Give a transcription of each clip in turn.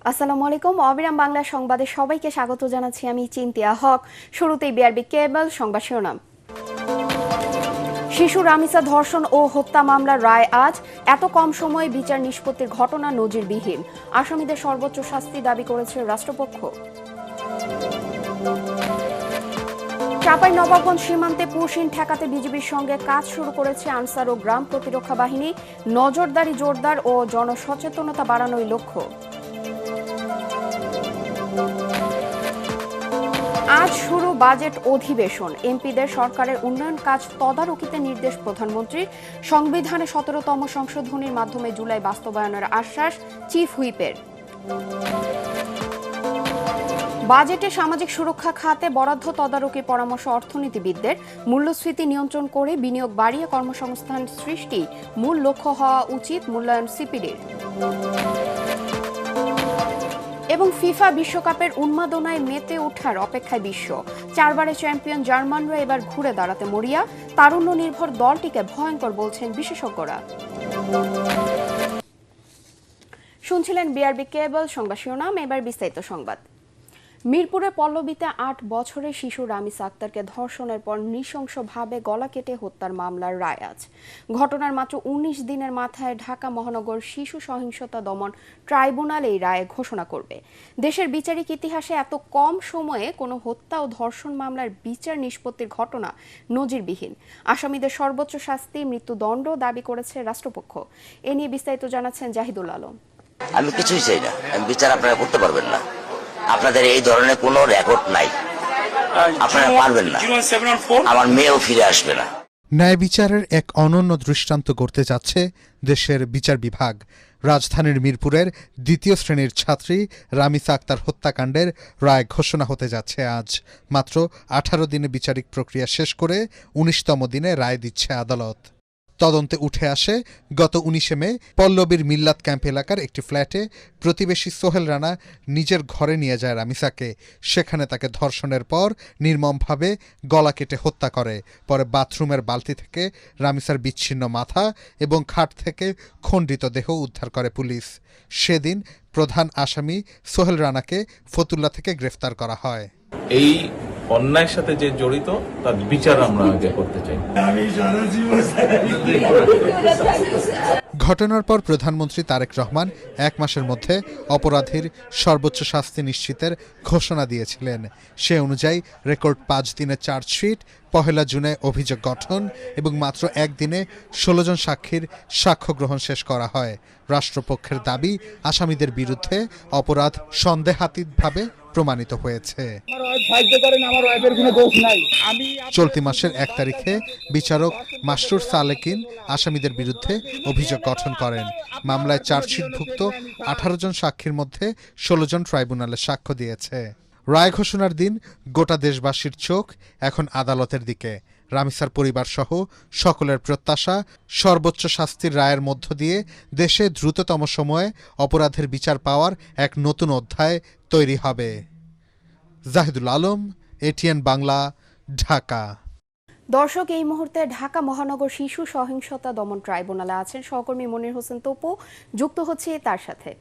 আসসালামু আলাইকুম। অবিরাম বাংলা সংবাদে সবাইকে স্বাগত জানাচ্ছি আমি চিন্তিয়া হক। শুরুতেই বিআরবি কেবল সংবাদ শিরোনাম। শিশু রামিসা ধর্ষণ ও হত্যা মামলার রায় আজ। এত কম সময়ে বিচার নিষ্পত্তির ঘটনা নজিরবিহীন। আসামিদের সর্বোচ্চ শাস্তি দাবি করেছে রাষ্ট্রপক্ষ। চাঁপাইনবাবগঞ্জ সীমান্তে পুশিন ঠেকাতে বিজিবির সঙ্গে কাজ শুরু করেছে আনসার ও গ্রাম প্রতিরক্ষা বাহিনী। নজরদারি জোরদার ও জনসচেতনতা বাড়ানোই লক্ষ্য। আজ শুরু বাজেট অধিবেশন। এমপিদের সরকারের উন্নয়ন কাজ তদারকিতে নির্দেশ প্রধানমন্ত্রীর। সংবিধানে 17তম সংশোধনীর মাধ্যমে জুলাই বাস্তবায়নের আশ্বাস চিফ হুইপের। বাজেটে সামাজিক সুরক্ষা খাতে বরাদ্দ তদারকি পরামর্শ অর্থনীতিবিদদের। মূল্যস্ফীতি নিয়ন্ত্রণ করে বিনিয়োগ বাড়িয়ে কর্মসংস্থান সৃষ্টি মূল লক্ষ্য হওয়া উচিত মূল্যায়ন সিপিডির। এবং ফিফা বিশ্বকাপের উন্মাদনায় মেতে ওঠার অপেক্ষায় বিশ্ব। 4 বারের চ্যাম্পিয়ন জার্মানরা এবার ঘুরে দাঁড়াতে মরিয়া। তারুণ্য নির্ভর দলটিকে ভয়ঙ্কর বলছেন বিশেষজ্ঞরা। শুনছিলেন বিআরবি কেবল সংবাদ শিরোনাম, এবার বিস্তারিত সংবাদ। মিরপুরের পল্লবীতে 8 বছরের শিশু রামিসা আক্তারকে ধর্ষণের পর নৃশংসভাবে গলা কেটে হত্যার মামলার রায় আজ। ঘটনার মাত্র 19 দিনের মাথায় ঢাকা মহানগর শিশু সহিংসতা দমন ট্রাইব্যুনাল এই রায় ঘোষণা করবে। দেশের বিচারিক ইতিহাসে এত কম সময়ে কোনো হত্যা ও ধর্ষণ মামলার বিচার নিষ্পত্তির ঘটনা নজিরবিহীন। আসামিদের সর্বোচ্চ শাস্তি মৃত্যুদণ্ড দাবি করেছে রাষ্ট্রপক্ষ। এ নিয়ে বিস্তারিত জানাচ্ছেন জাহিদুল আলম। আমি কিছুই চাই না, আমি বিচার আপনারা করতে পারবেন না। আপনাদের এই ধরনের কোনো রেকর্ড নাই, আপনারা পারবেন না। আমার মেয়েও ফিরে আসবে না। ন্যায় বিচারের এক অনন্য দৃষ্টান্ত করতে যাচ্ছে দেশের বিচার বিভাগ। রাজধানীর মিরপুরের 2য় শ্রেণীর ছাত্রী রামিসা আক্তার হত্যাকাণ্ডের রায় ঘোষণা হতে যাচ্ছে আজ। মাত্র 18 দিনে বিচারিক প্রক্রিয়া শেষ করে 19তম দিনে রায় দিচ্ছে আদালত। তদন্তে উঠে আসে গত 19 মে পল্লবীর মিল্লাত ক্যাম্প এলাকার একটি ফ্ল্যাটে প্রতিবেশী সোহেল রানা নিজের ঘরে নিয়ে যায় রামিসাকে। সেখানে তাকে ধর্ষণের পর নির্মমভাবে গলা কেটে হত্যা করে। পরে বাথরুমের বালতি থেকে রামিসার বিচ্ছিন্ন মাথা এবং খাট থেকে খণ্ডিত দেহ উদ্ধার করে পুলিশ। সেদিন প্রধান আসামি সোহেল রানাকে ফতুল্লা থেকে গ্রেফতার করা হয়। এই অন্যায়ের সাথে যে জড়িত তার বিচার আমরা আগে করতে চাই। ঘটনার পর প্রধানমন্ত্রী তারেক রহমান 1 মাসের মধ্যে অপরাধীর সর্বোচ্চ শাস্তি নিশ্চিতের ঘোষণা দিয়েছিলেন। সে অনুযায়ী রেকর্ড 5 দিনে চার্জশিট, 1 জুনে অভিযোগ গঠন এবং মাত্র 1 দিনে 16 জন সাক্ষীর সাক্ষ্য গ্রহণ শেষ করা হয়। রাষ্ট্রপক্ষের দাবি, আসামিদের বিরুদ্ধে অপরাধ সন্দেহাতীতভাবে প্রমাণিত হয়েছে। চলতি মাসের 1 তারিখে বিচারক মাসরুর সালেকিন আসামিদের বিরুদ্ধে অভিযোগ গঠন করেন। মামলায় চার্জশিটভুক্ত 18 জন সাক্ষীর মধ্যে 16 জন ট্রাইব্যুনালে সাক্ষ্য দিয়েছে। রায় ঘোষণার দিন গোটা দেশবাসীর চোখ এখন আদালতের দিকে। রামিসার পরিবার সহ সকলের প্রত্যাশা, সর্বোচ্চ শাস্তির রায়ের মধ্য দিয়ে দেশে দ্রুততম সময়ে অপরাধের বিচার পাওয়ার এক নতুন অধ্যায় তৈরি হবে। জাহিদুল আলম, এটিএন বাংলা, ঢাকা। দর্শক, এই মুহূর্তে ঢাকা মহানগর শিশু সহিংসতা দমন ট্রাইব্যুনালে আছেন সহকর্মী মনির হোসেন তপু। যুক্ত হচ্ছে তার সাথে।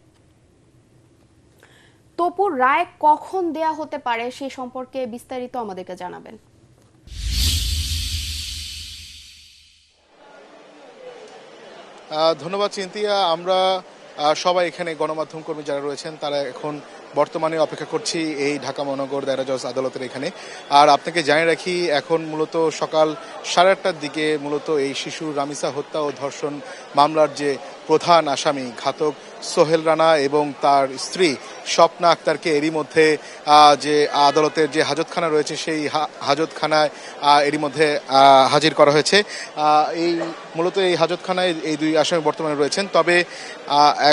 তপুর রায় কখন দেয়া হতে পারে সে সম্পর্কে বিস্তারিত আমাদেরকে জানাবেন। ধন্যবাদ চিন্তিয়া। আমরা সবাই এখানে গণমাধ্যম কর্মী যারা রয়েছেন তারা এখন বর্তমানে অপেক্ষা করছি এই ঢাকা মহানগর দায়রা জজ আদালতের এখানে। আর আপনাকে জানিয়ে রাখি, এখন মূলত সকাল 8:30টার দিকে মূলত এই শিশু রামিসা হত্যা ও ধর্ষণ মামলার যে প্রধান আসামি ঘাতক সোহেল রানা এবং তার স্ত্রী স্বপ্না আক্তারকে এরই মধ্যে যে আদালতের যে হাজতখানা রয়েছে সেই হাজতখানায় এরই মধ্যে হাজির করা হয়েছে। এই মূলত এই হাজতখানায় এই 2 আসামি বর্তমানে রয়েছেন। তবে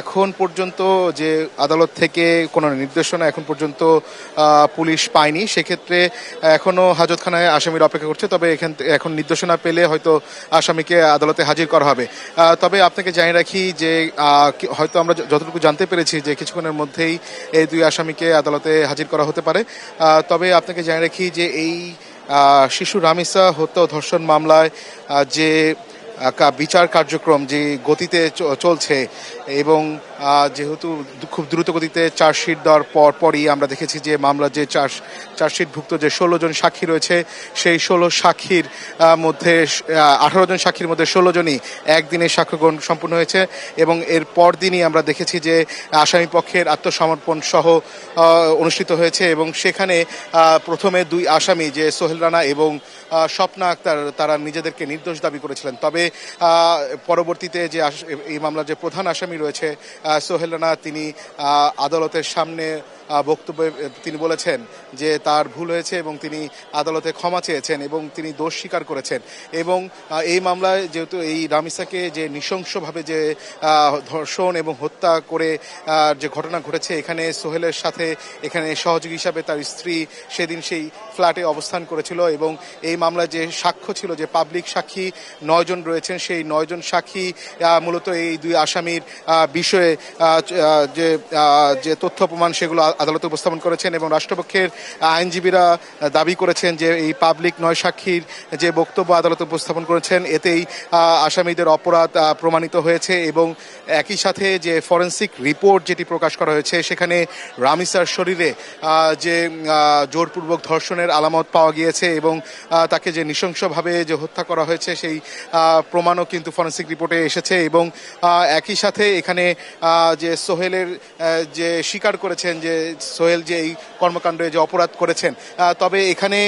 এখন পর্যন্ত যে আদালত থেকে কোনো নির্দেশনা এখন পর্যন্ত পুলিশ পায়নি। সেক্ষেত্রে এখনও হাজতখানায় আসামির অপেক্ষা করছে। তবে এখন নির্দেশনা পেলে হয়তো আসামিকে আদালতে হাজির করা হবে। তবে আপনাকে জানিয়ে রাখি যে হয়তো আমরা যতটুকু জানতে পেরেছি যে কিছুক্ষণের মধ্যেই এই 2 আসামিকে আদালতে হাজির করা হতে পারে। তবে আপনাকে জানিয়ে রাখি যে এই শিশু রামিসা হত্যা ও ধর্ষণ মামলায় যে বিচার কার্যক্রম যে গতিতে চলছে এবং যেহেতু খুব দ্রুত গতিতে চার্জশিট দেওয়ার পরই আমরা দেখেছি যে মামলার যে চার্জশিটভুক্ত যে 16 জন সাক্ষী রয়েছে সেই 16 সাক্ষীর মধ্যে 18 জন সাক্ষীর মধ্যে 16 জনই একদিনে সাক্ষ্য গ্রহণ সম্পূর্ণ হয়েছে এবং এর পরদিনই আমরা দেখেছি যে আসামি পক্ষের আত্মসমর্পণ সহ অনুষ্ঠিত হয়েছে এবং সেখানে প্রথমে দুই আসামি যে সোহেল রানা এবং স্বপ্না আক্তার তারা নিজেদেরকে নির্দোষ দাবি করেছিলেন, তবে পরবর্তীতে যে এই মামলার যে প্রধান আসামি রয়েছে সোহেল রানা তিনি আদালতের সামনে বক্তব্যে তিনি বলেছেন যে তার ভুল হয়েছে এবং তিনি আদালতে ক্ষমা চেয়েছেন এবং তিনি দোষ স্বীকার করেছেন এবং এই মামলায় যেহেতু এই রামিসাকে যে নৃশংসভাবে যে ধর্ষণ এবং হত্যা করে যে ঘটনা ঘটেছে, এখানে সোহেলের সাথে এখানে সহযোগী হিসাবে তার স্ত্রী সেদিন সেই ফ্ল্যাটে অবস্থান করেছিল এবং এই মামলায় যে সাক্ষ্য ছিল যে পাবলিক সাক্ষী 9 জন রয়েছেন, সেই 9 জন সাক্ষী মূলত এই দুই আসামির বিষয়ে যে তথ্য প্রমাণ সেগুলো আদালতে উপস্থাপন করেছেন এবং রাষ্ট্রপক্ষের আইনজীবীরা দাবি করেছেন যে এই পাবলিক 9 সাক্ষীর যে বক্তব্য আদালতে উপস্থাপন করেছেন এতেই আসামিদের অপরাধ প্রমাণিত হয়েছে এবং একই সাথে যে ফরেনসিক রিপোর্ট যেটি প্রকাশ করা হয়েছে সেখানে রামিসার শরীরে যে জোরপূর্বক ধর্ষণের আলামত পাওয়া গিয়েছে এবং তাকে যে নৃশংসভাবে যে হত্যা করা হয়েছে সেই প্রমাণও কিন্তু ফরেনসিক রিপোর্টে এসেছে এবং একই সাথে এখানে যে সোহেলের যে স্বীকার করেছেন যে সোহেল যে এই কর্মকাণ্ডে যে অপরাধ করেছেন, তবে এখানে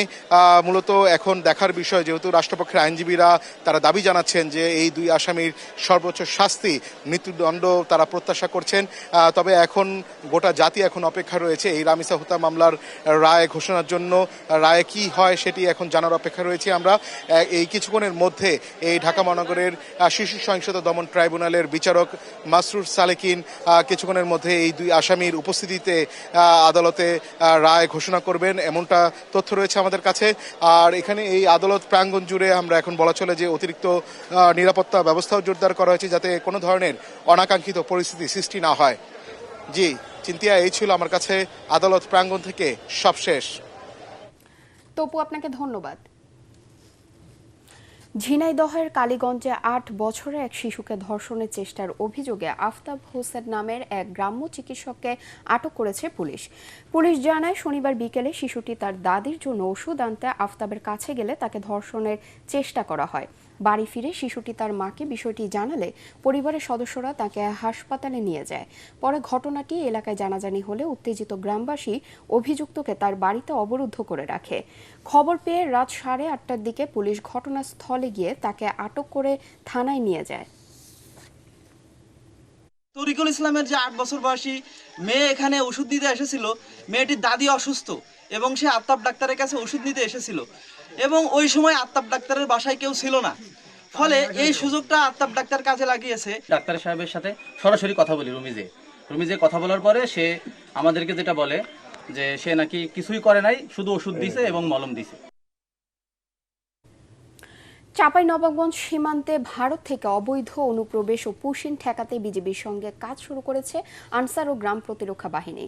মূলত এখন দেখার বিষয় যেহেতু রাষ্ট্রপক্ষের আইনজীবীরা তারা দাবি জানাচ্ছেন যে এই দুই আসামির সর্বোচ্চ শাস্তি মৃত্যুদণ্ড তারা প্রত্যাশা করছেন, তবে এখন গোটা জাতি এখন অপেক্ষা রয়েছে এই রামিসা হত্যা মামলার রায় ঘোষণার জন্য। রায় কি হয় সেটি এখন জানার অপেক্ষা রয়েছে আমরা। এই কিছুক্ষণের মধ্যে এই ঢাকা মহানগরের শিশু সহিংসতা দমন ট্রাইব্যুনালের বিচারক মাসরুর সালেকিন কিছুক্ষণের মধ্যে এই দুই আসামির উপস্থিতিতে আদালতে রায় ঘোষণা করবেন এমনটা তথ্য রয়েছে আমাদের কাছে। আর এখানে এই আদালত প্রাঙ্গণ জুড়ে আমরা এখন বলা চলে যে অতিরিক্ত নিরাপত্তা ব্যবস্থাও জোরদার করা হয়েছে যাতে কোনো ধরনের অনাকাঙ্ক্ষিত পরিস্থিতি সৃষ্টি না হয়। জি চিন্তিয়া, এই ছিল আমার কাছে আদালত প্রাঙ্গণ থেকে সবশেষ। তপু, আপনাকে ধন্যবাদ। ঝিনাইদহের কালীগঞ্জে 8 বছরের এক শিশুকে ধর্ষণের চেষ্টার অভিযোগে আফতাব হোসেন নামের এক গ্রাম্য চিকিৎসককে আটক করেছে পুলিশ। পুলিশ জানায় শনিবার বিকেলে শিশুটি তার দাদির জন্য ওষুধ আনতে আফতাবের কাছে গেলে তাকে ধর্ষণের চেষ্টা করা হয়। বাড়ি ফিরে শিশুটি তার মাকে বিষয়টি জানালে পরিবারের সদস্যরা তাকে হাসপাতালে নিয়ে যায়। পরে ঘটনাটি এলাকায় জানাজানি হলে উত্তেজিত গ্রামবাসী অভিযুক্তকে তার বাড়িতে অবরুদ্ধ করে রাখে। খবর পেয়ে রাত 8:30টার দিকে পুলিশ ঘটনাস্থলে গিয়ে তাকে আটক করে থানায় নিয়ে যায়। তরিকুল ইসলামের যে 8 বছর বয়সী মেয়ে এখানে ওষুধ দিতে এসেছিল, মেয়েটির দাদি অসুস্থ এবং সে আফতাব ডাক্তারের কাছে ওষুধ নিতে এসেছিল এবং ওই সময় আফতাব ডাক্তারের বাসায় কেউ ছিল না, ফলে এই সুযোগটা আফতাব ডাক্তার কাজে লাগিয়েছে। ডাক্তার সাহেবের সাথে সরাসরি কথা বলি রুমিজে কথা বলার পরে সে আমাদেরকে যেটা বলে যে সে নাকি কিছুই করে নাই, শুধু ওষুধ দিয়েছে এবং মলম দিয়েছে। চাঁপাইনবাবগঞ্জ সীমান্তে ভারত থেকে অবৈধ অনুপ্রবেশ ও পুশিন ঠেকাতে বিজিবির সঙ্গে কাজ শুরু করেছে আনসার ও গ্রাম প্রতিরক্ষা বাহিনী।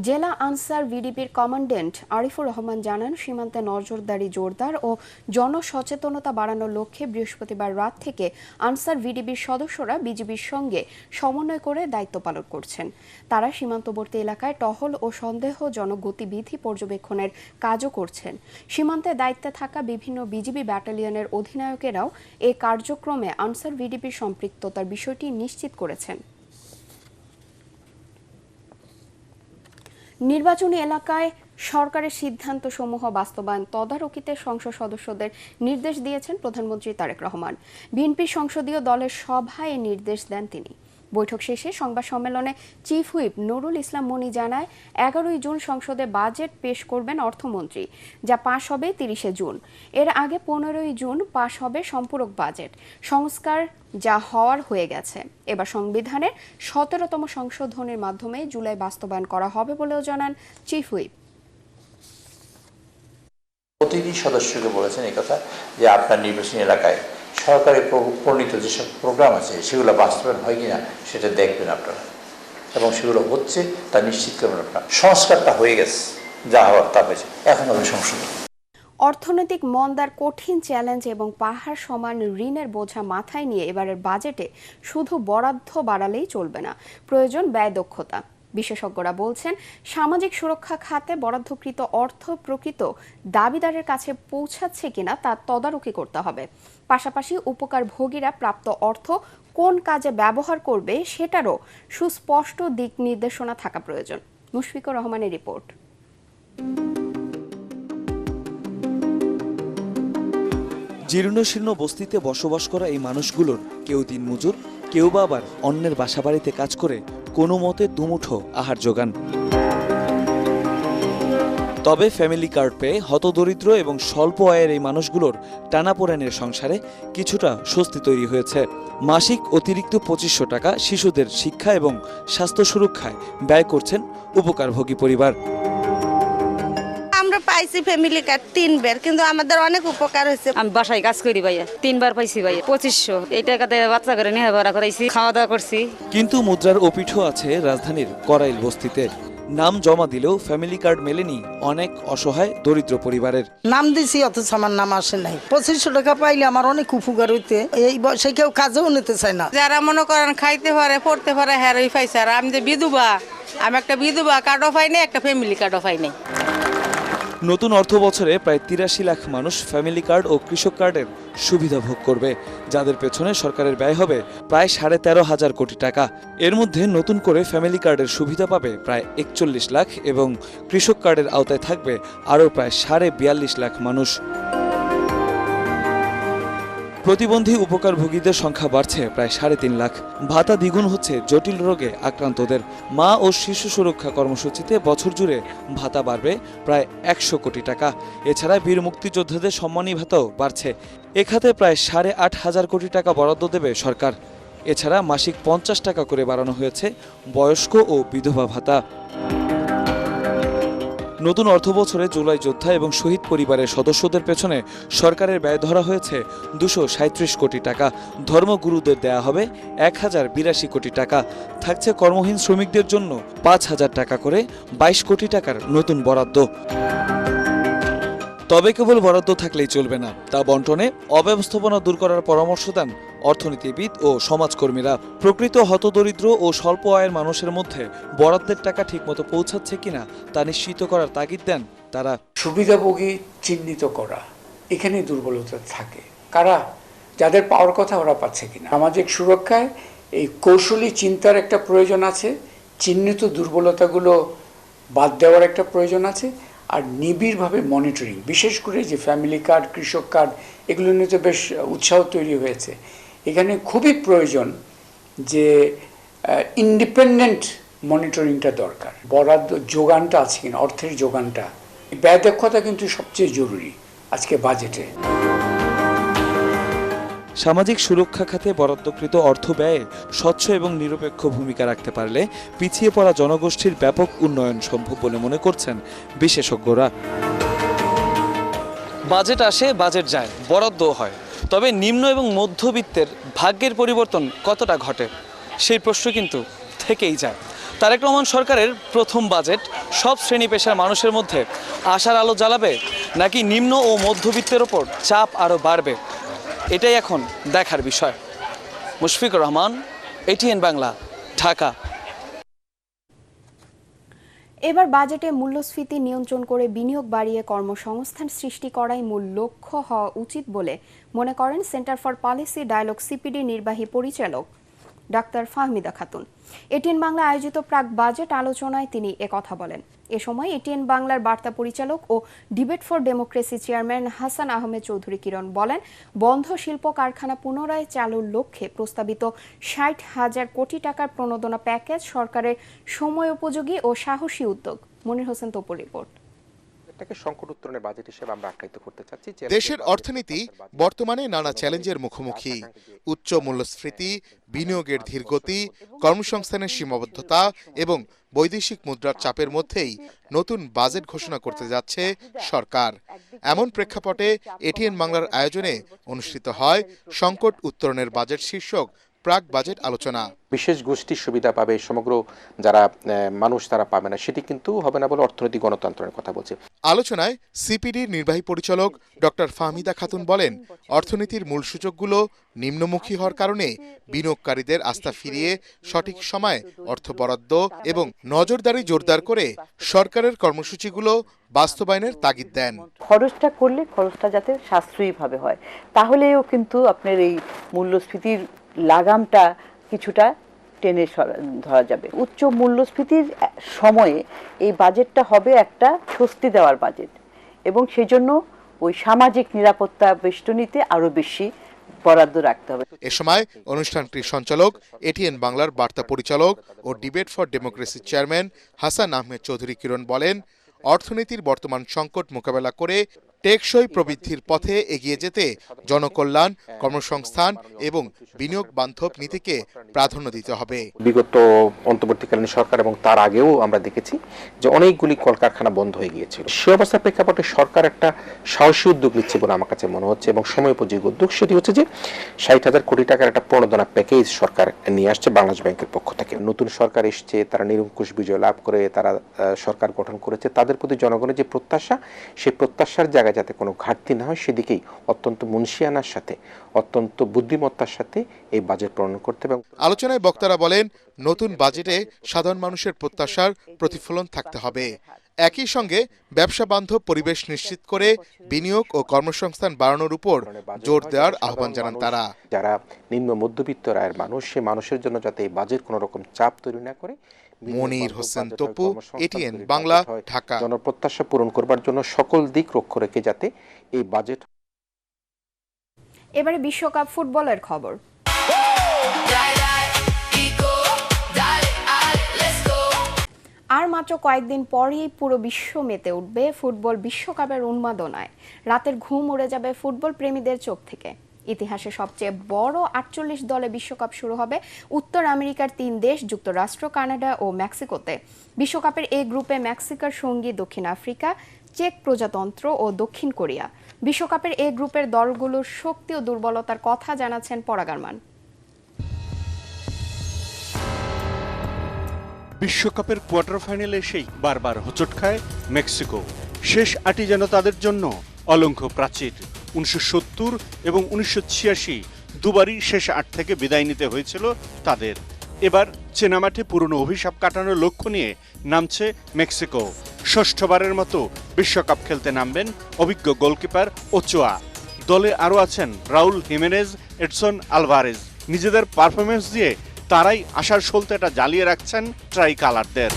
জেলা আনসার ভিডিপির কমান্ড্যান্ট আরিফুর রহমান জানান, সীমান্তে নজরদারি জোরদার ও জনসচেতনতা বাড়ানোর লক্ষ্যে বৃহস্পতিবার রাত থেকে আনসার ভিডিপির সদস্যরা বিজিবির সঙ্গে সমন্বয় করে দায়িত্ব পালন করছেন। তারা সীমান্তবর্তী এলাকায় টহল ও সন্দেহজনক গতিবিধি পর্যবেক্ষণের কাজও করছেন। সীমান্তে দায়িত্বে থাকা বিভিন্ন বিজিবি ব্যাটালিয়নের অধিনায়ক এরাও এই কার্যক্রমে আনসার ভিডিপির সম্পৃক্ততার বিষয়টি নিশ্চিত করেছেন। নির্বাচনী এলাকায় সরকারের সিদ্ধান্তসমূহ বাস্তবায়ন তদারকিতে সংসদ সদস্যদের নির্দেশ দিয়েছেন প্রধানমন্ত্রী তারেক রহমান। বিএনপি সংসদীয় দলের সভায় এই নির্দেশ দেন তিনি। বৈঠক শেষে সংবাদ সম্মেলনে চিফ হুইপ নুরুল ইসলাম মনি জানায়, 11ই জুন সংসদে বাজেট পেশ করবেন অর্থমন্ত্রী, যা পাশ হবে 30শে জুন। এর আগে 15ই জুন পাশ হবে সম্পূরক বাজেট সংস্কার, যা হওয়ার হয়ে গেছে। এবার সংবিধানের 17তম সংশোধনের মাধ্যমে জুলাই বাস্তবায়ন করা হবে বলেও জানান চিফ হুইপ। প্রতিটি সদস্যকে বলেছেন এই কথা যে আপনার নির্বাচনী এলাকায় সরকারের প্রণীত যেসব প্রোগ্রাম আছে সেগুলো বাস্তবায়ন হয় কিনা সেটা দেখবেন আপনারা, এবং সেগুলো হচ্ছে তা নিশ্চিত করবেন আপনারা। সংস্কারটা হয়ে গেছে, যা হওয়ার তা হয়েছে, এখন হবে সংশোধন। অর্থনৈতিক মন্দার কঠিন চ্যালেঞ্জ এবং পাহাড় সমান ঋণের বোঝা মাথায় নিয়ে এবারের বাজেটে শুধু বরাদ্দ বাড়ালেই চলবে না, প্রয়োজন ব্যয় দক্ষতা। বিশেষজ্ঞরা বলছেন, সামাজিক সুরক্ষা খাতে বরাদ্দকৃত অর্থ প্রকৃত দাবিদারের কাছে পৌঁছাচ্ছে কিনা তা তদারকি করতে হবে। পাশাপাশি উপকারভোগীরা প্রাপ্ত অর্থ কোন কাজে ব্যবহার করবে সেটারও সুস্পষ্ট দিক নির্দেশনা থাকা প্রয়োজন। মুশফিকুর রহমানের রিপোর্ট। জীর্ণশীর্ণ বস্তিতে বসবাস করা এই মানুষগুলোর কেউ দিনমজুর, কেউ বা আবার অন্যের বাসাবাড়িতে কাজ করে কোনো মতে দুমুঠো আহার জোগান। তবে ফ্যামিলি কার্ড পেয়ে হতদরিদ্র এবং স্বল্প আয়ের এই মানুষগুলোর টানাপোড়েনের সংসারে কিছুটা স্বস্তি তৈরি হয়েছে। মাসিক অতিরিক্ত 2500 টাকা শিশুদের শিক্ষা এবং স্বাস্থ্য সুরক্ষায় ব্যয় করছেন উপকারভোগী পরিবার। আমরা পাইছি ফ্যামিলি কার্ড 3 বার, কিন্তু আমাদের অনেক উপকার হয়েছে। আমি বাসায় কাজ করি ভাইয়া, 3 বার পাইছি ভাইয়া 2500। এই টাকাতে বাচ্চা করে নিয়ে ভাড়া করাইছি, খাওয়া দাওয়া করছি। কিন্তু মুদ্রার অপিঠও আছে রাজধানীর করাইল বস্তিতে। নাম জমা দিলেও ফ্যামিলি কার্ড মেলেনি অনেক অসহায় দরিদ্র পরিবারের। নাম দিছি অথচ আমার নাম আসে নাই। 2500 টাকা পাইলে আমার অনেক উপকার হইতে। এই বয়সে কেউ কাজেও নিতে চায় না। যারা মনে করেন খাইতে পারে পড়তে পারে হ্যারই পাইছে। আর আমি যে বিধবা, আমি একটা বিধবা কার্ডও পাই নাই, একটা ফ্যামিলি কার্ডও পাই নাই। নতুন অর্থ বছরে প্রায় 83 লাখ মানুষ ফ্যামিলি কার্ড ও কৃষক কার্ডের সুবিধা ভোগ করবে, যাদের পেছনে সরকারের ব্যয় হবে প্রায় 13,500 কোটি টাকা। এর মধ্যে নতুন করে ফ্যামিলি কার্ডের সুবিধা পাবে প্রায় 41 লাখ এবং কৃষক কার্ডের আওতায় থাকবে আরও প্রায় 42.5 লাখ মানুষ। প্রতিবন্ধী উপকারভোগীদের সংখ্যা বাড়ছে প্রায় 3.5 লাখ। ভাতা দ্বিগুণ হচ্ছে জটিল রোগে আক্রান্তদের। মা ও শিশু সুরক্ষা কর্মসূচিতে বছর জুড়ে ভাতা বাড়বে প্রায় 100 কোটি টাকা। এছাড়া বীর মুক্তিযোদ্ধাদের সম্মানী ভাতাও বাড়ছে। এ খাতে প্রায় 8,500 কোটি টাকা বরাদ্দ দেবে সরকার। এছাড়া মাসিক 50 টাকা করে বাড়ানো হয়েছে বয়স্ক ও বিধবা ভাতা। নতুন অর্থবছরে জুলাই যোদ্ধা এবং শহীদ পরিবারের সদস্যদের পেছনে সরকারের ব্যয় ধরা হয়েছে 237 কোটি টাকা। ধর্মগুরুদের দেয়া হবে 1082 কোটি টাকা। থাকছে কর্মহীন শ্রমিকদের জন্য 5,000 টাকা করে 22 কোটি টাকার নতুন বরাদ্দ। তবে কেবল বরাদ্দ থাকলেই চলবে না, তা বন্টনে অব্যবস্থাপনা দূর করার পরামর্শ দেন অর্থনীতিবিদ ও সমাজকর্মীরা। প্রকৃত হতদরিদ্র ও স্বল্প আয়ের মানুষের মধ্যে বরাদ্দের টাকা ঠিকমতো পৌঁছাচ্ছে কিনা তা নিশ্চিত করার তাগিদ দেন তারা। সুবিধাভোগী চিহ্নিত করা, এখানে দুর্বলতা থাকে। কারা, যাদের পাওয়ার কথা ওরা পাচ্ছে কিনা। সামাজিক সুরক্ষায় এই কৌশলী চিন্তার একটা প্রয়োজন আছে, চিহ্নিত দুর্বলতাগুলো বাদ দেওয়ার একটা প্রয়োজন আছে, আর নিবিড়ভাবে মনিটরিং, বিশেষ করে যে ফ্যামিলি কার্ড, কৃষক কার্ড, এগুলো নিয়ে তো বেশ উৎসাহ তৈরি হয়েছে। এখানে খুবই প্রয়োজন যে ইন্ডিপেন্ডেন্ট মনিটরিংটা দরকার। বরাদ্দ যোগানটা আছে কিনা, অর্থের যোগানটা, ব্যয় দক্ষতা কিন্তু সবচেয়ে জরুরি আজকে বাজেটে। সামাজিক সুরক্ষা খাতে বরাদ্দকৃত অর্থ ব্যয়ে স্বচ্ছ এবং নিরপেক্ষ ভূমিকা রাখতে পারলে পিছিয়ে পড়া জনগোষ্ঠীর ব্যাপক উন্নয়ন সম্ভব বলে মনে করছেন বিশেষজ্ঞরা। বাজেট আসে, বাজেট যায়, বরাদ্দও হয়, তবে নিম্ন এবং মধ্যবিত্তের ভাগ্যের পরিবর্তন কতটা ঘটে সেই প্রশ্ন কিন্তু থেকেই যায়। তারেক রহমান সরকারের প্রথম বাজেট সব শ্রেণী পেশার মানুষের মধ্যে আশার আলো জ্বালাবে, নাকি নিম্ন ও মধ্যবিত্তের ওপর চাপ আরও বাড়বে, এটাই এখন দেখার বিষয়। মুশফিকুর রহমান, ATN বাংলা, ঢাকা। এবার বাজেটে মূল্যস্ফীতি নিয়ন্ত্রণ করে বিনিয়োগ বাড়িয়ে কর্মসংস্থান সৃষ্টি করাই মূল লক্ষ্য হওয়া উচিত বলে মনে করেন centre for policy dialogue CPD নির্বাহী পরিচালক ডাক্তার ফাহমিদা খাতুন। ATN বাংলা আয়োজিত প্রাক বাজেট আলোচনায় তিনি একথা বলেন। এ সময় ATN বাংলার বার্তা পরিচালক ও debate for democracy chairman Hasan Ahmed Chowdhury Kiran বলেন, বন্ধ শিল্প কারখানা পুনরায় চালুর লক্ষ্যে প্রস্তাবিত 60,000 কোটি টাকার প্রণোদনা প্যাকেজ সরকারের সময়োপযোগী ও সাহসী উদ্যোগ। মনির হোসেন তপুর রিপোর্ট। সংকট উত্তরণের বাজেট হিসেবে আমরা আখ্যায়িত করতে চাচ্ছি। দেশের অর্থনীতি বর্তমানে নানা চ্যালেঞ্জের মুখোমুখি। উচ্চ মূল্যস্ফীতি, বিনিয়োগের ধীরগতি, কর্মসংস্থানের সীমাবদ্ধতা এবং বৈদেশিক মুদ্রার চাপের মধ্যেই নতুন বাজেট ঘোষণা করতে যাচ্ছে সরকার। এমন প্রেক্ষাপটে ATN বাংলার আয়োজনে অনুষ্ঠিত হয় সংকট উত্তরণের বাজেট শীর্ষক প্রাক বাজেট আলোচনা। বিশেষ গোষ্ঠীর সুবিধা পাবে, সমগ্র যারা মানুষ তারা পাবে না, সেটি কিন্তু হবে না বলে অর্থনৈতিক গণতন্ত্রের কথা বলছে। আলোচনায় সিপিডির নির্বাহী পরিচালক ডক্টর ফাহমিদা খাতুন বলেন, অর্থনীতির মূল সূচকগুলো নিম্নমুখী হওয়ার কারণে বিনিয়োগকারীদের আস্থা ফিরিয়ে সঠিক সময়ে অর্থ বরাদ্দ এবং নজরদারি জোরদার করে সরকারের কর্মসূচিগুলো বাস্তবায়নের তাগিদ দেন। খরচটা করলে খরচটা যাতে সাশ্রয়ীভাবে হয়, তাহলেও কিন্তু আপনার এই মূল্যস্ফীতির লাগামটা কিছুটা টেনে ধরা যাবে। উচ্চ মূল্যস্ফীতির সময়ে এই বাজেটটা হবে একটা স্বস্তি দেওয়ার বাজেট, এবং সেজন্য ওই সামাজিক নিরাপত্তা বেষ্টনীতে আরো বেশি বরাদ্দ রাখতে হবে। এ সময় অনুষ্ঠানটির সঞ্চালক, এটিএন বাংলার বার্তা পরিচালক ও ডিবেট ফর ডেমোক্রেসির চেয়ারম্যান হাসান আহমেদ চৌধুরী কিরণ বলেন, অর্থনীতির বর্তমান সংকট মোকাবেলা করে টেকসই প্রবৃদ্ধির পথে এগিয়ে যেতে জনকল্যাণ, কর্মসংস্থান এবং বিনিয়োগ বান্ধব নীতিকে প্রাধান্য দিতে হবে। বিগত অন্তর্বর্তীকালীন সরকার এবং তার আগেও আমরা দেখেছি যে অনেকগুলি কলকারখানা বন্ধ হয়ে গিয়েছিল। সে অবস্থার প্রেক্ষাপটে সরকার একটা সাহসী উদ্যোগ নিচ্ছে বলে আমার কাছে মনে হচ্ছে এবং সময়োপযোগী উদ্যোগ। সেটি হচ্ছে যে 60,000 কোটি টাকার একটা প্রণোদনা প্যাকেজ সরকার নিয়ে আসছে বাংলাদেশ ব্যাংকের পক্ষ থেকে। নতুন সরকার এসছে, তারা নিরঙ্কুশ বিজয় লাভ করে তারা সরকার গঠন করেছে। তাদের প্রতি জনগণের যে প্রত্যাশা, সেই প্রত্যাশার জায়গায় যাতে কোনো ঘাটতি না হয় সেদিকেই অত্যন্ত মুনশিয়ানার সাথে, অত্যন্ত বুদ্ধিমত্তার সাথে এই বাজেট প্রণয়ন করতে হবে। আলোচনায় বক্তারা বলেন, নতুন বাজেটে সাধারণ মানুষের প্রত্যাশার প্রতিফলন থাকতে হবে। একই সঙ্গে ব্যবসা বান্ধব পরিবেশ নিশ্চিত করে বিনিয়োগ ও কর্মসংস্থান বাড়ানোর উপর জোর দেওয়ার আহ্বান জানান তারা। যারা নিম্ন মধ্যবিত্ত আয়ের মানুষ, সে মানুষের জন্য যাতে এই বাজেট কোনো রকম চাপ তৈরি না করে। মনির হোসেন তপু, এটিএন বাংলা, ঢাকা। জনপ্রত্যাশা পূরণ করবার জন্য সকল দিক লক্ষ্য রেখে যাতে এই বাজেট। এবারে বিশ্বকাপ ফুটবলের খবর। আর মাত্র কয়েকদিন পরেই পুরো বিশ্ব মেতে উঠবে ফুটবল বিশ্বকাপের উন্মাদনায়। রাতের ঘুম উড়ে যাবে ফুটবল প্রেমীদের চোখ থেকে। ইতিহাসে সবচেয়ে বড় 48 দলে বিশ্বকাপ শুরু হবে উত্তর আমেরিকার 3 দেশ যুক্তরাষ্ট্র, কানাডা ও মেক্সিকোতে। বিশ্বকাপের এই গ্রুপে মেক্সিকোর সঙ্গী দক্ষিণ আফ্রিকা, চেক প্রজাতন্ত্র ও দক্ষিণ কোরিয়া। বিশ্বকাপের এই গ্রুপের দলগুলোর শক্তি ও দুর্বলতার কথা জানাচ্ছেন পরাগারমান। বিশ্বকাপের কোয়ার্টার ফাইনালে এসেই বারবার হোঁচট খায় মেক্সিকো। শেষ 8টি যেন তাদের জন্য অলঙ্ঘ প্রাচীর। 1970 এবং 1986 দুবারই শেষ 8 থেকে বিদায় নিতে হয়েছিল তাদের। এবার চেনা মাঠে পুরনো অভিশাপ কাটানোর লক্ষ্য নিয়ে নামছে মেক্সিকো। ষষ্ঠবারের মতো বিশ্বকাপ খেলতে নামবেন অভিজ্ঞ গোলকিপার ওচোয়া। দলে আরও আছেন রাউল হিমেনেজ, এডসন আলভারেজ। নিজেদের পারফরমেন্স দিয়ে তারাই আশার সলতেটা জ্বালিয়ে রাখছেন ট্রাই কালারদের।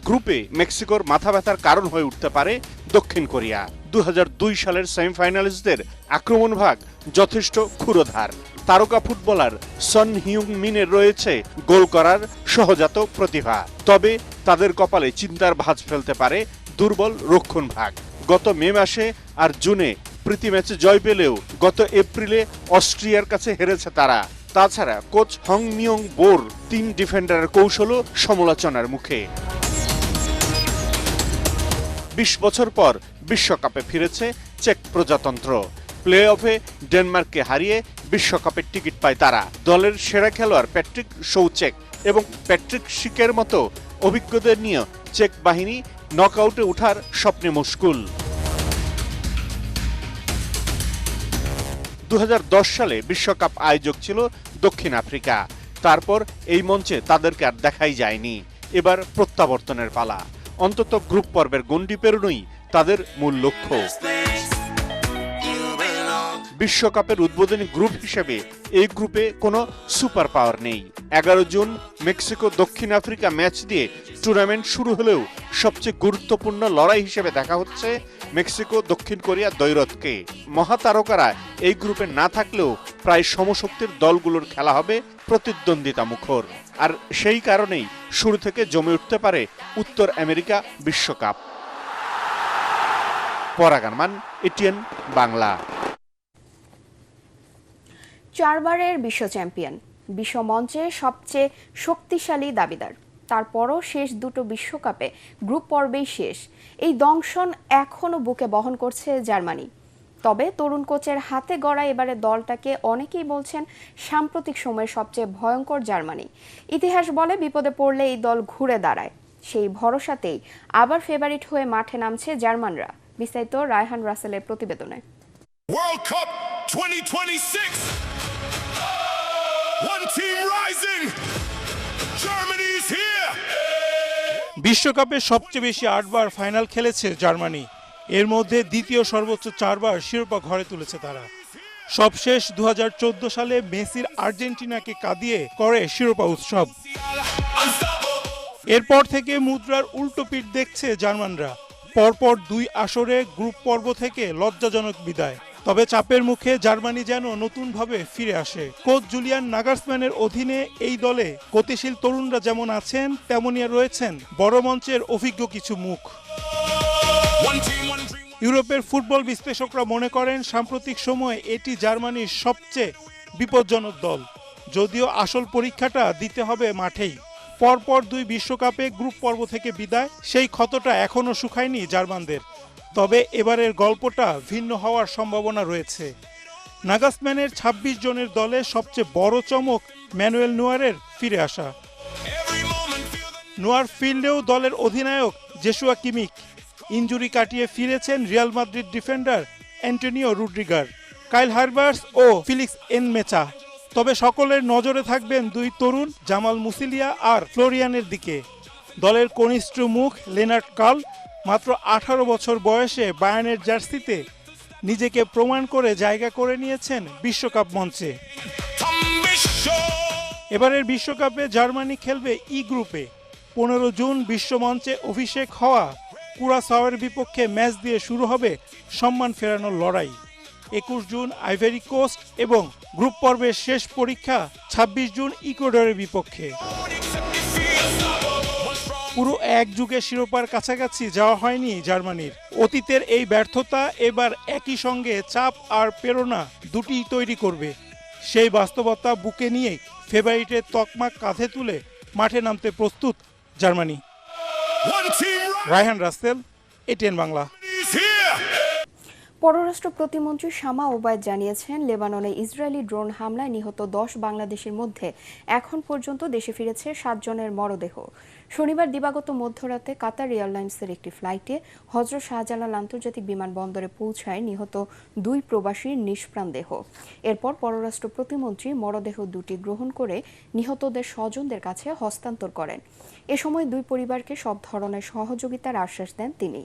গ্রুপে মেক্সিকোর মাথা ব্যথার কারণ হয়ে উঠতে পারে দক্ষিণ কোরিয়া। 2002 সালের সেমিফাইনালিস্টদের আক্রমণ ভাগ যথেষ্ট ক্ষুরোধার। তারকা ফুটবলার সন হিউং মিনের রয়েছে গোল করার সহজাত প্রতিভা, তবে তাদের কপালে চিন্তার ভাঁজ ফেলতে পারে দুর্বল রক্ষণ ভাগ। গত মে মাসে আর জুনে প্রীতি ম্যাচে জয় পেলেও গত এপ্রিলে অস্ট্রিয়ার কাছে হেরেছে তারা। তাছাড়া কোচ হং মিয়ং বোর 3 ডিফেন্ডারের কৌশলও সমালোচনার মুখে। 20 বছর পর বিশ্বকাপে ফিরেছে চেক প্রজাতন্ত্র। প্লে অফে ডেনমার্ককে হারিয়ে বিশ্বকাপের টিকিট পায় তারা। দলের সেরা খেলোয়াড় প্যাট্রিক শৌচেক এবং প্যাট্রিক শিকের মতো অভিজ্ঞদের নিয়ে চেক বাহিনী নকআউটে ওঠার স্বপ্নে মুশকুল। 2010 সালে বিশ্বকাপ আয়োজক ছিল দক্ষিণ আফ্রিকা। তারপর এই মঞ্চে তাদেরকে আর দেখাই যায়নি। এবার প্রত্যাবর্তনের পালা। অন্তত গ্রুপ পর্বের গণ্ডি পেরোনোই তাদের মূল লক্ষ্য। বিশ্বকাপের উদ্বোধনী গ্রুপ হিসেবে এই গ্রুপে কোনো সুপার পাওয়ার নেই। 11 জুন মেক্সিকো দক্ষিণ আফ্রিকা ম্যাচ দিয়ে টুর্নামেন্ট শুরু হলেও সবচেয়ে গুরুত্বপূর্ণ লড়াই হিসেবে দেখা হচ্ছে মেক্সিকো দক্ষিণ কোরিয়া দ্বৈরথকে। মহাতারকারা এই গ্রুপে না থাকলেও প্রায় সমশক্তির দলগুলোর খেলা হবে প্রতিদ্বন্দ্বিতা মুখর। আর সেই কারণেই শুরু থেকে জমে উঠতে পারে উত্তর আমেরিকা বিশ্বকাপ। পরাগারমান, এটিএন বাংলা। 4 বারের বিশ্ব চ্যাম্পিয়ন, বিশ্ব মঞ্চে সবচেয়ে শক্তিশালী দাবিদার, তারপরও শেষ দুটো বিশ্বকাপে গ্রুপ পর্বেই শেষ। এই দংশন এখনো বুকে বহন করছে জার্মানি। তবে তরুণ কোচের হাতে গড়া এবারে দলটাকে অনেকেই বলছেন সাম্প্রতিক সময়ের সবচেয়ে ভয়ঙ্কর জার্মানি। ইতিহাস বলে বিপদে পড়লে এই দল ঘুরে দাঁড়ায়। সেই ভরসাতেই আবার ফেভারিট হয়ে মাঠে নামছে জার্মানরা। বিস্তারিত রায়হান রাসেলের প্রতিবেদনে। World Cup 2026. One team rising. Germany is here. বিশ্বকাপে সবচেয়ে বেশি 8 বার ফাইনাল খেলেছে জার্মানি। এর মধ্যে দ্বিতীয় সর্বোচ্চ 4 বার শিরোপা ঘরে তুলেছে তারা। সবশেষ 2014 সালে মেসির আর্জেন্টিনাকে কাঁদিয়ে করে শিরোপা উৎসব। এরপর থেকে মুদ্রার উল্টো পিঠ দেখছে জার্মানরা। পরপর 2 আসরে গ্রুপ পর্ব থেকে লজ্জাজনক বিদায়। তবে চাপের মুখে জার্মানি যেন নতুনভাবে ফিরে আসে। কোচ জুলিয়ান নাগালসম্যানের অধীনে এই দলে গতিশীল তরুণরা যেমন আছেন, তেমনই রয়েছেন বড় মঞ্চের অভিজ্ঞ কিছু মুখ। ইউরোপের ফুটবল বিশ্লেষকরা মনে করেন সাম্প্রতিক সময়ে এটি জার্মানির সবচেয়ে বিপজ্জনক দল। যদিও আসল পরীক্ষাটা দিতে হবে মাঠেই। পরপর 2 বিশ্বকাপে গ্রুপ পর্ব থেকে বিদায়, সেই ক্ষতটা এখনও শুকায়নি জার্মানদের। তবে এবারের গল্পটা ভিন্ন হওয়ার সম্ভাবনা রয়েছে। নাগালসম্যানের 26 জনের দলে সবচেয়ে বড় চমক ম্যানুয়েল নোয়ারের ফিরে আসা। নোয়ার ফিল্ডেও দলের অধিনায়ক জেসুয়া কিমিক। ইনজুরি কাটিয়ে ফিরেছেন রিয়াল মাদ্রিদ ডিফেন্ডার অ্যান্টোনিও রুড্রিগার, কাইল হারবার্স ও ফিলিক্স এনমেচা। তবে সকলের নজরে থাকবেন 2 তরুণ জামাল মুসিলিয়া আর ফ্লোরিয়ানের দিকে। দলের কনিষ্ঠ মুখ লেনার্ড কার্ল মাত্র 18 বছর বয়সে বায়ার্নের জার্সিতে নিজেকে প্রমাণ করে জায়গা করে নিয়েছেন বিশ্বকাপ মঞ্চে। এবারের বিশ্বকাপে জার্মানি খেলবে ই গ্রুপে। 15 জুন বিশ্বমঞ্চে অভিষেক হওয়া কুরাসাওয়ের বিপক্ষে ম্যাচ দিয়ে শুরু হবে সম্মান ফেরানোর লড়াই। 21 জুন আইভরি কোস্ট এবং গ্রুপ পর্বের শেষ পরীক্ষা 26 জুন ইকুয়েডরের বিপক্ষে। পুরো এক যুগে শিরোপার কাছাকাছি যাওয়া হয়নি জার্মানির। অতীতের এই ব্যর্থতা এবার একই সঙ্গে চাপ আর প্রেরণা দুটিই তৈরি করবে। সেই বাস্তবতা বুকে নিয়ে ফেভারিটের তকমা কাঁধে তুলে মাঠে নামতে প্রস্তুত জার্মানি। রায়হান রাসেল, এটিএন বাংলা। পররাষ্ট্র প্রতিমন্ত্রী শামা ওবায়দ জানিয়েছেন, লেবাননে ইসরায়েলি ড্রোন হামলায় নিহত 10 বাংলাদেশির মধ্যে এখন পর্যন্ত দেশে ফিরেছে 7 জনের মরদেহ। শনিবার দিবাগত মধ্যরাতে কাতার এয়ারলাইন্সের একটি ফ্লাইটে হযরত শাহজালাল আন্তর্জাতিক বিমানবন্দরে পৌঁছায় নিহত 2 প্রবাসীর নিষ্প্রাণ দেহ। এরপর পররাষ্ট্র প্রতিমন্ত্রী মরদেহ দুটি গ্রহণ করে নিহতদের স্বজনদের কাছে হস্তান্তর করেন। এ সময় 2 পরিবারকে সব ধরনের সহযোগিতার আশ্বাস দেন তিনি।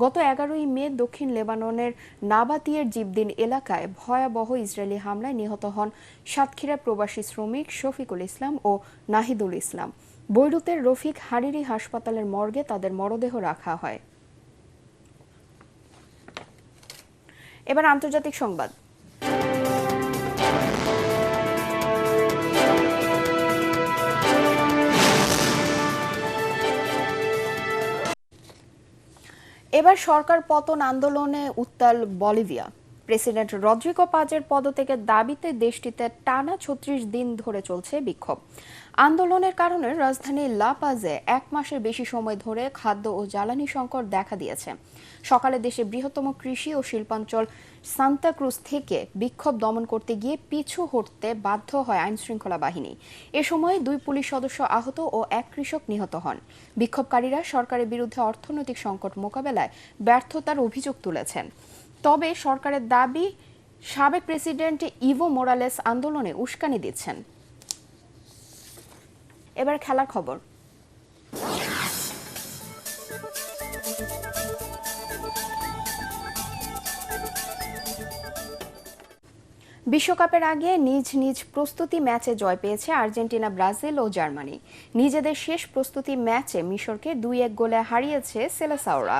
গত 11ই মে দক্ষিণ লেবাননের নাবাতিয়ের জিবদিন এলাকায় ভয়াবহ ইসরায়েলি হামলায় নিহত হন সাতক্ষীরার প্রবাসী শ্রমিক শফিকুল ইসলাম ও নাহিদুল ইসলাম। বৈরুতের রফিক হারিরি হাসপাতালের মর্গে তাদের মরদেহ রাখা হয়। এবার আন্তর্জাতিক সংবাদ। এবার সরকার পতন আন্দোলনে উত্তাল বলিভিয়া। প্রেসিডেন্ট রদ্রিগো পাজের পদত্যাগের দাবিতে দেশটিতে টানা 36 দিন ধরে চলছে বিক্ষোভ। আন্দোলনের কারণে রাজধানী লা পাজে 1 মাসের বেশি সময় ধরে খাদ্য ও জ্বালানি সংকট দেখা দিয়েছে। সকালে দেশের বৃহত্তম কৃষি ও শিল্পাঞ্চল সান্তা ক্রুজ থেকে বিক্ষোভ দমন করতে গিয়ে পিছু হটতে বাধ্য হয় আইনশৃঙ্খলা বাহিনী। এ সময় 2 পুলিশ সদস্য আহত ও 1 কৃষক নিহত হন। বিক্ষোভকারীরা সরকারের বিরুদ্ধে অর্থনৈতিক সংকট মোকাবেলায় ব্যর্থতার অভিযোগ তুলেছেন। তবে সরকারের দাবি, সাবেক প্রেসিডেন্ট ইভো মোরালেস আন্দোলনে উস্কানি দিচ্ছেন। এবার খেলার খবর। বিশ্বকাপের আগে নিজ নিজ প্রস্তুতি ম্যাচে জয় পেয়েছে আর্জেন্টিনা, ব্রাজিল ও জার্মানি। নিজেদের শেষ প্রস্তুতি ম্যাচে মিশরকে 2-1 গোলে হারিয়েছে সেলেসাওরা।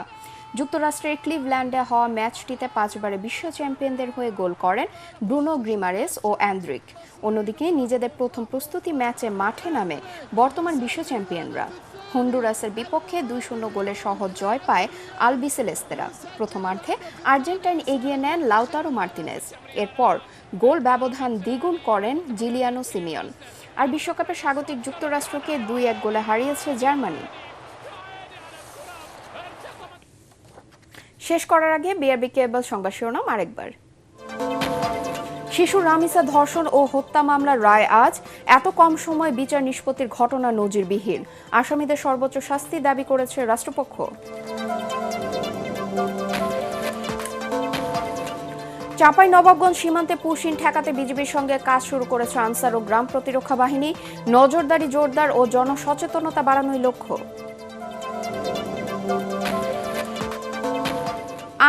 যুক্তরাষ্ট্রের ক্লিভল্যান্ডে হওয়া ম্যাচটিতে 5 বারের বিশ্ব চ্যাম্পিয়নদের হয়ে গোল করেন ব্রুনো গ্রিমারেস ও অ্যান্দ্রিক। অন্যদিকে নিজেদের প্রথম প্রস্তুতি ম্যাচে মাঠে নামে বর্তমান বিশ্ব চ্যাম্পিয়নরা। হন্ডুরাসের বিপক্ষে 2-0 গোলের সহজ জয় পায় আলবিসেলেস্তেরা। প্রথমার্ধে আর্জেন্টাইন এগিয়ে নেন লাউতারো মার্তিনেজ। এরপর গোল ব্যবধান দ্বিগুণ করেন জিলিয়ানো সিমিয়ন। আর বিশ্বকাপের স্বাগতিক যুক্তরাষ্ট্রকে 2-1 গোলে হারিয়েছে জার্মানি। শেষ করার আগে বিআরবি কেবল সংবাদ শিরোনাম আরেকবার। শিশু রামিসা ধর্ষণ ও হত্যা মামলার রায় আজ। এত কম সময়ে বিচার নিষ্পত্তির ঘটনা নজিরবিহীন। আসামিদের সর্বোচ্চ শাস্তি দাবি করেছে রাষ্ট্রপক্ষ। চাঁপাইনবাবগঞ্জ সীমান্তে পুশিন ঠেকাতে বিজিবির সঙ্গে কাজ শুরু করেছে আনসার ও গ্রাম প্রতিরক্ষা বাহিনী। নজরদারি জোরদার ও জনসচেতনতা বাড়ানোই লক্ষ্য।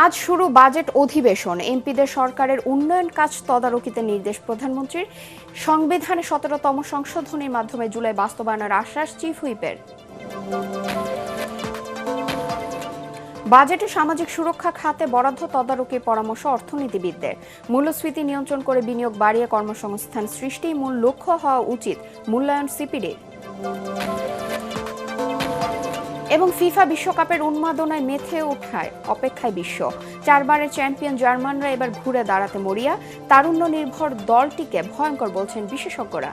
আজ শুরু বাজেট অধিবেশন। এমপিদের সরকারের উন্নয়ন কাজ তদারকিতে নির্দেশ প্রধানমন্ত্রীর। সংবিধানে 17তম সংশোধনীর মাধ্যমে জুলাই বাস্তবায়নের আশ্বাস চিফ হুইপের। বাজেটে সামাজিক সুরক্ষা খাতে বরাদ্দ তদারকির পরামর্শ অর্থনীতিবিদদের। মূল্যস্ফীতি নিয়ন্ত্রণ করে বিনিয়োগ বাড়িয়ে কর্মসংস্থান সৃষ্টি মূল লক্ষ্য হওয়া উচিত মূল্যায়ন সিপিডির। এবং ফিফা বিশ্বকাপের উন্মাদনায় মেতে ওঠায় অপেক্ষায় বিশ্ব। 4 বারের চ্যাম্পিয়ন জার্মানরা এবার ঘুরে দাঁড়াতে মরিয়া। তারুণ্য নির্ভর দলটিকে ভয়ঙ্কর বলছেন বিশেষজ্ঞরা।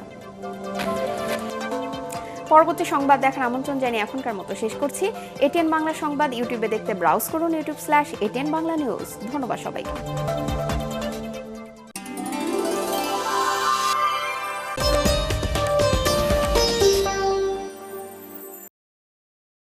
পরবর্তী সংবাদ দেখার আমন্ত্রণ জানিয়ে এখনকার মতো শেষ করছি। এটিএন বাংলা সংবাদ ইউটিউবে দেখতে ব্রাউজ করুন youtube/ATN Bangla News। ধন্যবাদ সবাইকে।